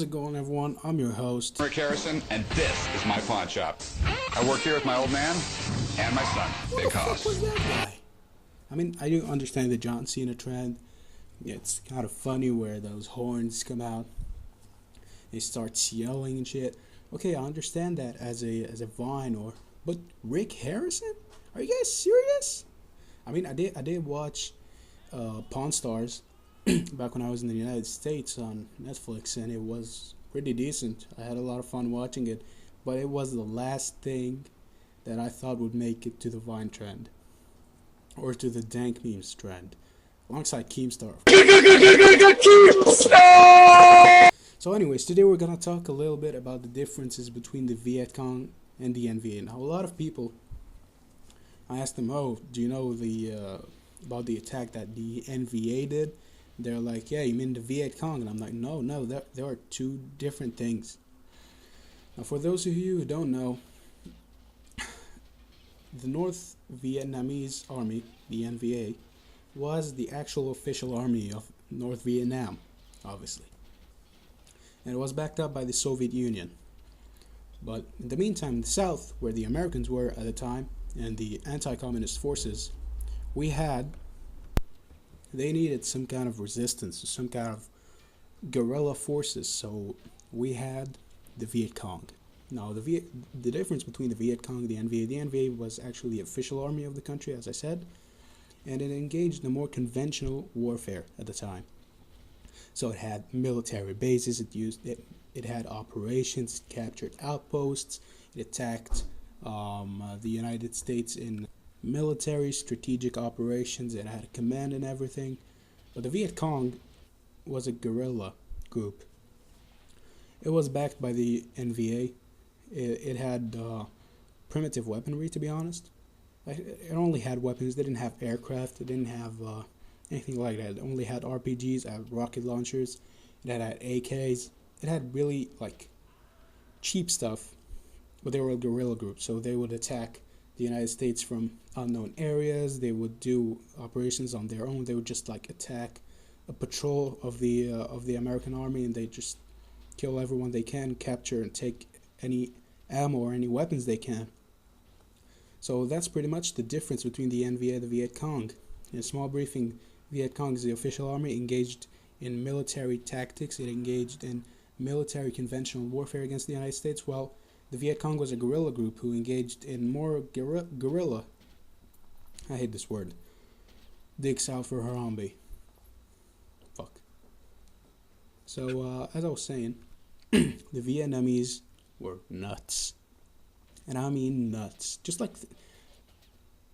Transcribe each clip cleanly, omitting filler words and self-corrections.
it going, everyone? I'm your host, Rick Harrison, and this is my pawn shop. I work here with my old man and my son. What the fuck was that guy? I mean, I do understand the John Cena trend. It's kind of funny where those horns come out. He starts yelling and shit. Okay, I understand that as a Vine but Rick Harrison? Are you guys serious? I mean, I did watch Pawn Stars back when I was in the United States on Netflix, and it was pretty decent. I had a lot of fun watching it, but it was the last thing that I thought would make it to the Vine trend or to the dank memes trend, alongside Keemstar. So anyways, today we're gonna talk a little bit about the differences between the VietCong and the NVA. Now, a lot of people, I asked them, "Oh, do you know about the attack that the NVA did?" They're like, "Yeah, you mean the VietCong?" And I'm like, no, there are two different things. Now, for those of you who don't know, the North Vietnamese Army, the NVA, was the actual official army of North Vietnam, obviously. And it was backed up by the Soviet Union. But in the meantime, in the South, where the Americans were at the time, and the anti-communist forces, they needed some kind of resistance, some kind of guerrilla forces, so we had the Viet Cong. Now, the difference between the Viet Cong and the NVA was actually the official army of the country, as I said, and it engaged in a more conventional warfare at the time. So it had military bases, it had operations, it captured outposts, it attacked the United States in military strategic operations. It had a command and everything. But the Viet Cong was a guerrilla group. It was backed by the NVA. It had primitive weaponry, to be honest. It only had weapons. They didn't have aircraft. It didn't have anything like that. It only had RPGs, rocket launchers. It had AKs. It had really cheap stuff. But they were a guerrilla group, so they would attack the United States from unknown areas. They would do operations on their own. They would just attack a patrol of the American army, and they just kill everyone they can, capture and take any ammo or any weapons they can. So that's pretty much the difference between the NVA and the Viet Cong. In a small briefing, Viet Cong is the official army, engaged in military tactics. It engaged in military conventional warfare against the United States, while the Viet Cong was a guerrilla group who engaged in more guerrilla, I hate this word, dicks out for Harambe. Fuck. So, as I was saying, the Vietnamese were nuts. And I mean nuts. Just like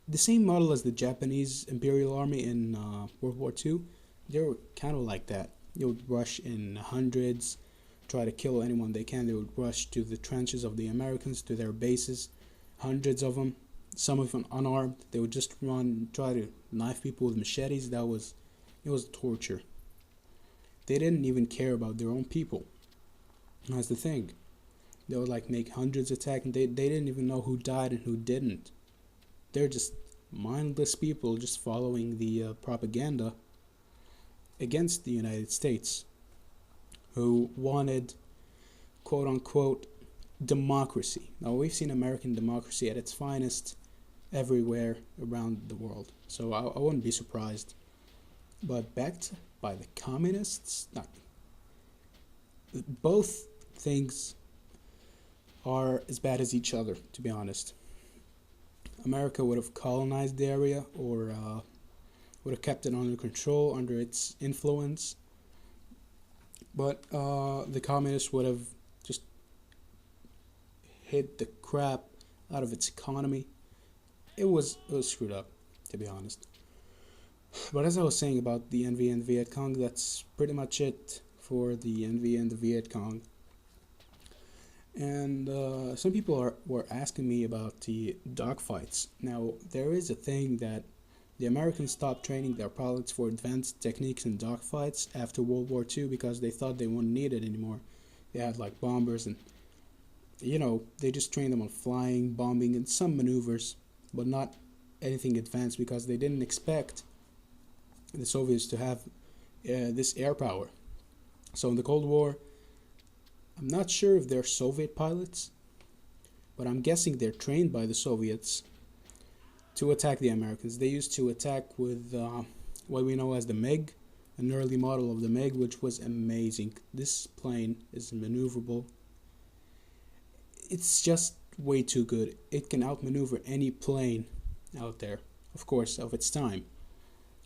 the same model as the Japanese Imperial Army in World War II, they were kind of like that. They would rush in hundreds, try to kill anyone they can. They would rush to the trenches of the Americans, to their bases, hundreds of them, some of them unarmed. They would just run, try to knife people with machetes. It was torture. They didn't even care about their own people. That's the thing. They would make hundreds attack, and they didn't even know who died and who didn't. They're just mindless people just following the propaganda against the United States, who wanted, quote-unquote, democracy. Now, we've seen American democracy at its finest everywhere around the world, so I wouldn't be surprised. But backed by the communists, both things are as bad as each other, to be honest. America would have colonized the area, or would have kept it under control, under its influence. But the communists would have just hit the crap out of its economy. It was screwed up, to be honest. But as I was saying about the NVA and the Viet Cong, that's pretty much it for the NVA and the Viet Cong. And some people were asking me about the dogfights. Now, there is a thing that the Americans stopped training their pilots for advanced techniques in dogfights after World War II because they thought they wouldn't need it anymore. They had bombers, and they just trained them on flying, bombing, and some maneuvers, but not anything advanced because they didn't expect the Soviets to have this air power. So in the Cold War, I'm not sure if they're Soviet pilots, but I'm guessing they're trained by the Soviets to attack the Americans. They used to attack with what we know as the MiG, an early model of the MiG, which was amazing. This plane is maneuverable. It's just way too good. It can outmaneuver any plane out there, of course, of its time.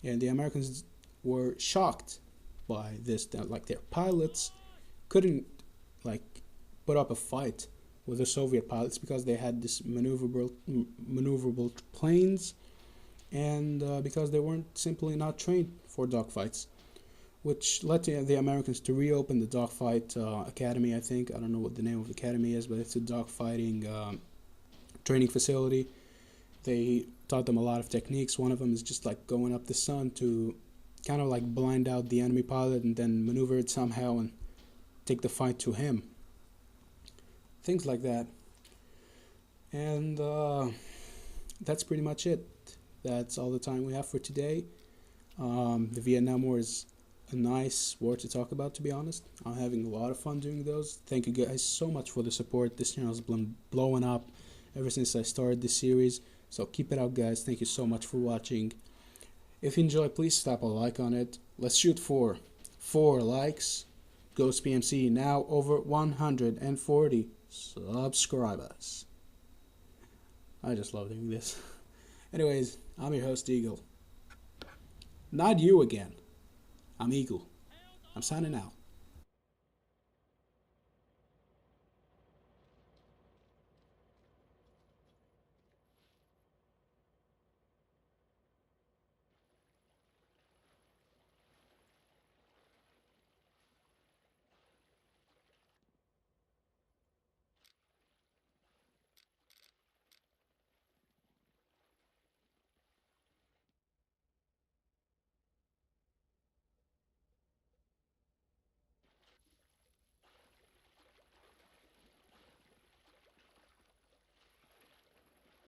And the Americans were shocked by this, that like their pilots couldn't like put up a fight with the Soviet pilots because they had this maneuverable planes, and because they weren't simply not trained for dogfights, which led to the Americans to reopen the dogfight academy. I think, I don't know what the name of the academy is, but it's a dogfighting training facility. They taught them a lot of techniques. One of them is just like going up the sun to kind of like blind out the enemy pilot and then maneuver it somehow and take the fight to him. Things like that. And that's pretty much it. That's all the time we have for today. The Vietnam War is a nice war to talk about, to be honest. I'm having a lot of fun doing those. Thank you guys so much for the support. This channel's been blowing up ever since I started this series. So keep it up, guys. Thank you so much for watching. If you enjoy, please slap a like on it. Let's shoot for 4 likes. Ghost PMC now over 140 subscribers. I just love doing this. Anyways, I'm your host, Eagle. Not you again. I'm Eagle. I'm signing out.